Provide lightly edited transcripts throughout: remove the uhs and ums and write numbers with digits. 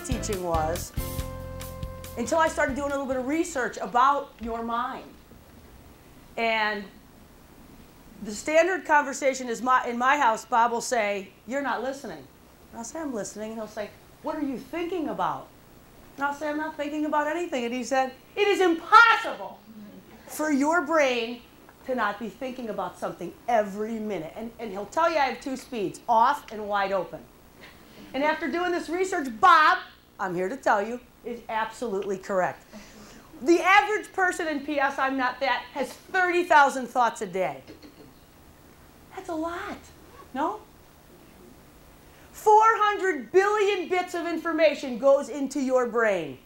this teaching was until I started doing a little bit of research about your mind. And the standard conversation is in my house, Bob will say, "You're not listening." And I'll say, "I'm listening." And he'll say, "What are you thinking about?" And I'll say, "I'm not thinking about anything." And he said, "It is impossible for your brain to not be thinking about something every minute." And he'll tell you I have two speeds, off and wide open. And after doing this research, Bob, I'm here to tell you, is absolutely correct. The average person, in P.S. I'm not that, has 30,000 thoughts a day. That's a lot, no? 400 billion bits of information goes into your brain.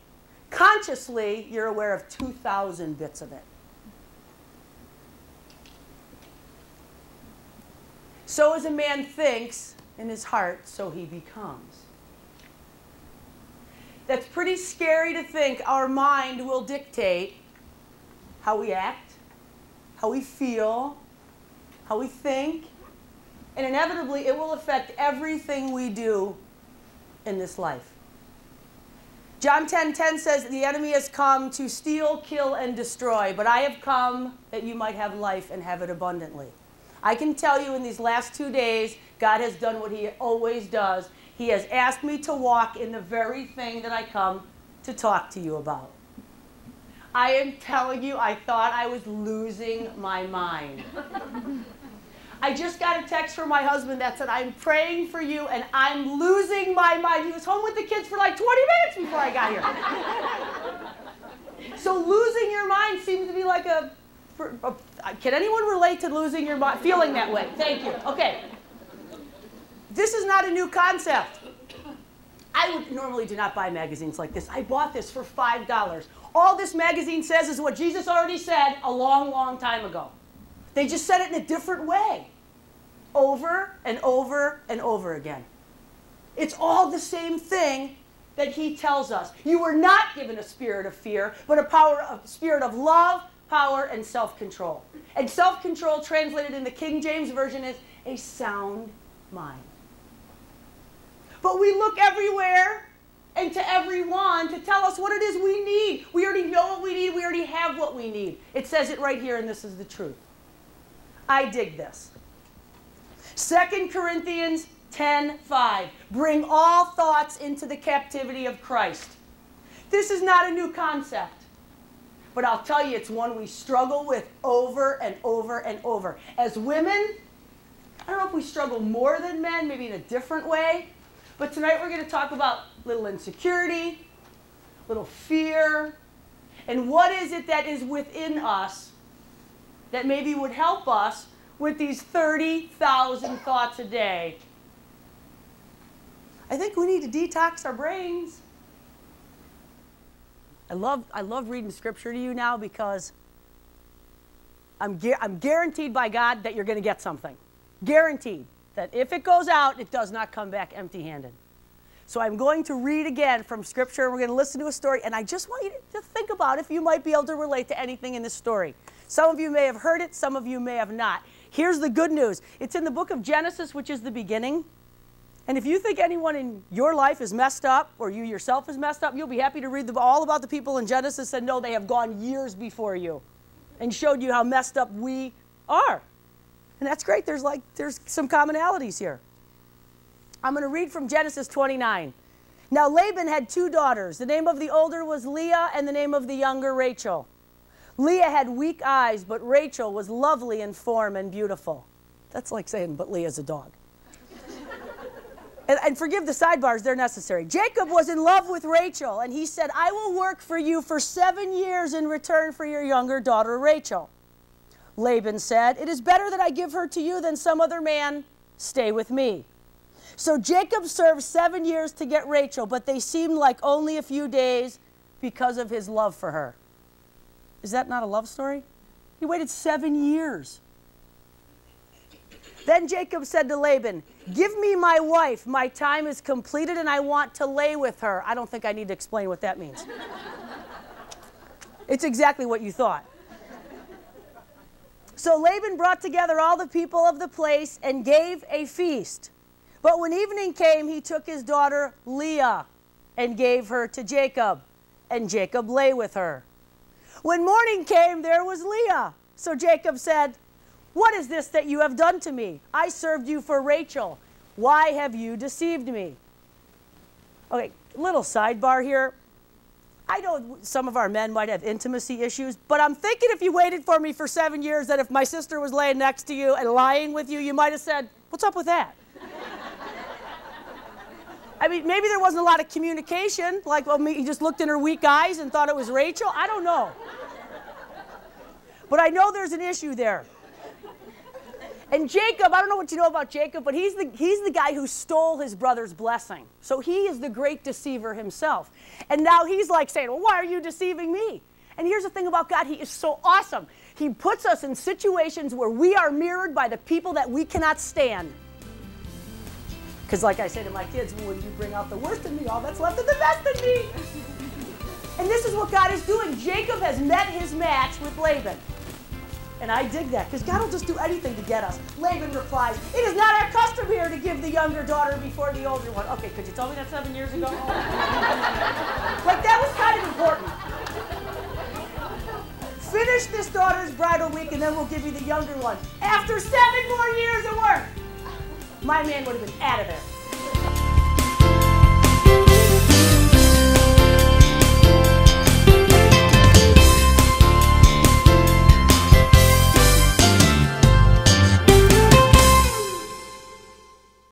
Consciously, you're aware of 2,000 bits of it. So as a man thinks in his heart, so he becomes. That's pretty scary to think our mind will dictate how we act, how we feel, how we think, and inevitably it will affect everything we do in this life. John 10:10 says, "The enemy has come to steal, kill, and destroy, but I have come that you might have life and have it abundantly." I can tell you in these last 2 days, God has done what he always does. He has asked me to walk in the very thing that I come to talk to you about. I am telling you, I thought I was losing my mind. I just got a text from my husband that said, "I'm praying for you and I'm losing my mind." He was home with the kids for like 20 minutes before I got here. So losing your mind seems to be like can anyone relate to losing your mind? Feeling that way. Thank you. Okay. This is not a new concept. I would normally do not buy magazines like this. I bought this for $5. All this magazine says is what Jesus already said a long, long time ago. They just said it in a different way. Over and over and over again. It's all the same thing that he tells us. You were not given a spirit of fear, but a spirit of love, power, and self-control. And self-control, translated in the King James Version, is a sound mind. But we look everywhere and to everyone to tell us what it is we need. We already know what we need. We already have what we need. It says it right here, and this is the truth. I dig this. 2 Corinthians 10:5. Bring all thoughts into the captivity of Christ. This is not a new concept. But I'll tell you, it's one we struggle with over and over and over. As women, I don't know if we struggle more than men, maybe in a different way. But tonight we're going to talk about little insecurity, little fear, and what is it that is within us that maybe would help us with these 30,000 thoughts a day. I think we need to detox our brains. I love reading scripture to you now because I'm guaranteed by God that you're going to get something. Guaranteed that if it goes out, it does not come back empty-handed. So I'm going to read again from scripture. We're going to listen to a story, and I just want you to think about if you might be able to relate to anything in this story. Some of you may have heard it, some of you may have not. Here's the good news. It's in the book of Genesis, which is the beginning. And if you think anyone in your life is messed up, or you yourself is messed up, you'll be happy to read all about the people in Genesis and know they have gone years before you and showed you how messed up we are. And that's great. There's some commonalities here. I'm going to read from Genesis 29. Now Laban had 2 daughters. The name of the older was Leah, and the name of the younger Rachel. Leah had weak eyes, but Rachel was lovely in form and beautiful. That's like saying, but Leah's a dog. And forgive the sidebars, they're necessary. Jacob was in love with Rachel, and he said, "I will work for you for 7 years in return for your younger daughter Rachel." Laban said, "It is better that I give her to you than some other man. Stay with me." So Jacob served 7 years to get Rachel, but they seemed like only a few days because of his love for her. Is that not a love story? He waited 7 years. Then Jacob said to Laban, "Give me my wife. My time is completed and I want to lay with her." I don't think I need to explain what that means. It's exactly what you thought. So Laban brought together all the people of the place and gave a feast. But when evening came, he took his daughter Leah and gave her to Jacob, and Jacob lay with her. When morning came, there was Leah. So Jacob said, "What is this that you have done to me? I served you for Rachel. Why have you deceived me?" Okay, little sidebar here. I know some of our men might have intimacy issues, but I'm thinking if you waited for me for 7 years, that if my sister was laying next to you and lying with you, you might have said, "What's up with that?" I mean, maybe there wasn't a lot of communication, like, well, he just looked in her weak eyes and thought it was Rachel. I don't know. But I know there's an issue there. And Jacob, I don't know what you know about Jacob, but he's the guy who stole his brother's blessing. So he is the great deceiver himself. And now he's like saying, "Well, why are you deceiving me?" And here's the thing about God, he is so awesome. He puts us in situations where we are mirrored by the people that we cannot stand. Because like I say to my kids, when you bring out the worst in me, all that's left is the best in me. And this is what God is doing. Jacob has met his match with Laban. And I dig that, because God will just do anything to get us. Laban replies, "It is not our custom here to give the younger daughter before the older one." Okay, could you tell me that 7 years ago? Like, that was kind of important. Finish this daughter's bridal week, and then we'll give you the younger one. After 7 more years of work, my man would have been out of there.